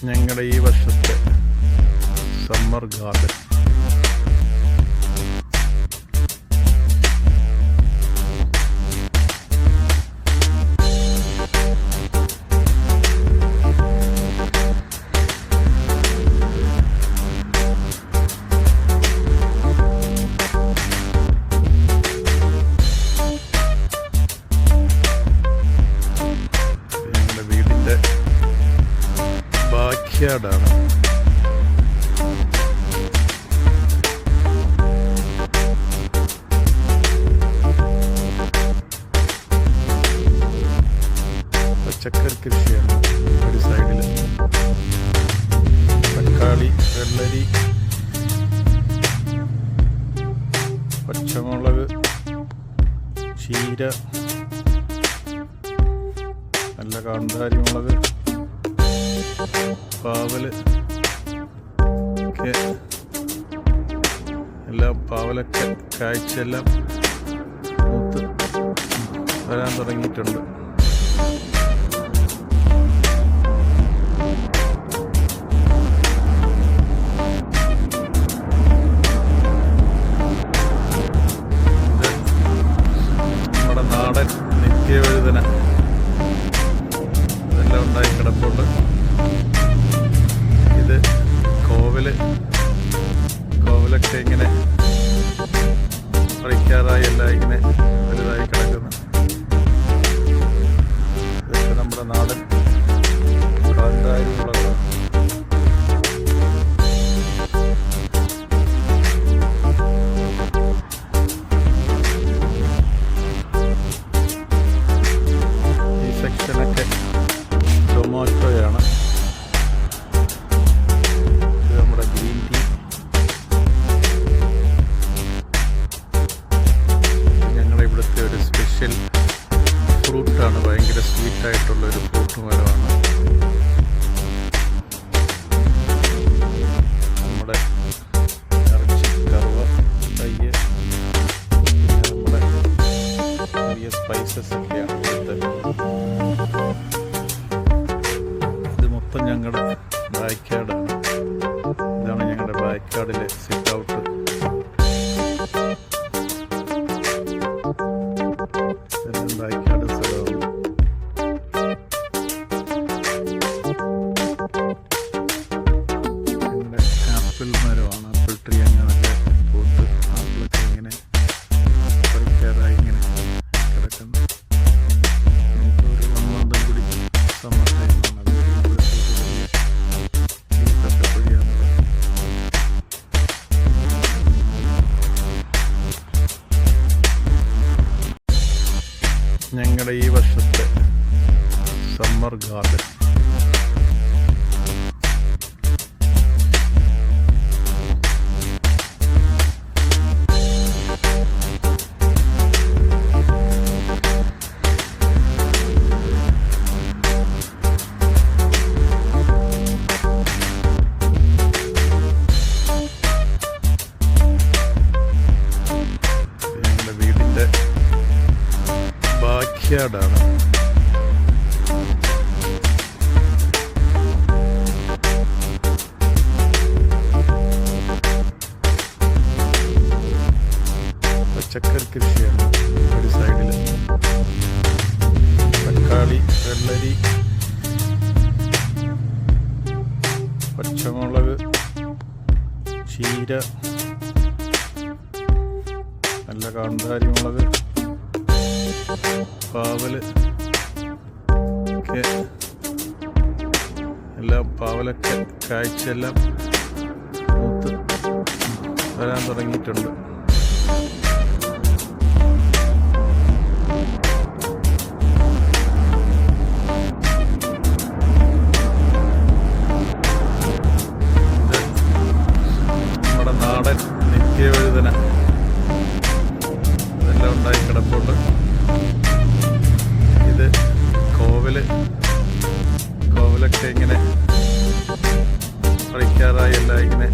ഞങ്ങളുടെ ഈ വർഷത്തെ സമ്മർ ഗാർഡൻ ഞങ്ങളുടെ വീടിൻ്റെ ബാക്ക്യാർഡാണ്. പച്ചക്കറി കൃഷിയാണ് ഒരു സൈഡിൽ. തക്കാളി, വെള്ളരി, പച്ചമുളക്, ചീര, നല്ല കാന്താരി മുളക്, പാവല് ഒക്കെ എല്ലാം പാവലൊക്കെ കായ്ച്ചെല്ലാം മൂത്ത് വരാൻ തുടങ്ങിയിട്ടുണ്ട്. നമ്മുടെ നാടൻ നിത്യവഴുതന ഇതെല്ലാം ഉണ്ടായി കിടപ്പുണ്ട്. ഇത് കോവലൊക്കെ ഇങ്ങനെ പറിക്കാറായി എല്ലാം ഇങ്ങനെ വലുതായി കിടക്കുന്നു. ഇതൊക്കെ നമ്മുടെ നാടൻ കാന്താരി മുളക്. ഈ സെക്ഷനൊക്കെ ടൊമാറ്റോയാണ്. ഗ്രീൻ ടീ, ഞങ്ങളുടെ ഇവിടുത്തെ ഒരു സ്പെഷ്യൽ ഫ്രൂട്ടാണ്. ഭയങ്കര സ്വീറ്റായിട്ടുള്ളൊരു ഫ്രൂട്ട് മരമാണ്. നമ്മുടെ ഇറച്ചിക്കറുവ തയ്യ്, നമ്മുടെ ചെറിയ സ്പൈസസ് ഒക്കെയാണ് ഇവിടുത്തെ. ഇത് മൊത്തം ഞങ്ങളുടെ ബാക്ക്യാർഡാണ്. ഇതാണ് ഞങ്ങളുടെ ബാക്ക്യാർഡിലെ സിറ്റ് ഔട്ട്. ബാക്ക്യാർഡ് സ്ഥലമാണ്. ഞങ്ങളുടെ ആപ്പിൾ മരമാണ്. ആപ്പിൾ ട്രീ അങ്ങനെയൊക്കെ പൂത്ത് ആപ്പിളൊക്കെ ഇങ്ങനെ പറിക്കാറായി ഇങ്ങനെ കിടക്കുന്നു. ഒരു 1 month കൂടി സമ്മർ ടൈമാണ്. ഞങ്ങളുടെ ഈ വർഷത്തെ സമ്മർ ഗാർഡൻ ഞങ്ങളുടെ വീടിൻ്റെ ബാക്ക്യാർഡാണ്. പച്ചക്കറി കൃഷിയാണ് ഒരു സൈഡിൽ. തക്കാളി, വെള്ളരി, പച്ചമുളക്, ചീര, നല്ല കാന്താരി മുളക്, പാവല് ഒക്കെ എല്ലാം പാവലൊക്കെ കായ്ച്ചെല്ലാം മൂത്ത് വരാൻ തുടങ്ങിയിട്ടുണ്ട്. നമ്മുടെ നാടൻ നിത്യവഴുതന ഇതെല്ലാം ഉണ്ടായി കിടപ്പുണ്ട്. ഇത് കോവലൊക്കെ ഇങ്ങനെ പറിക്കാറായി എല്ലാം ഇങ്ങനെ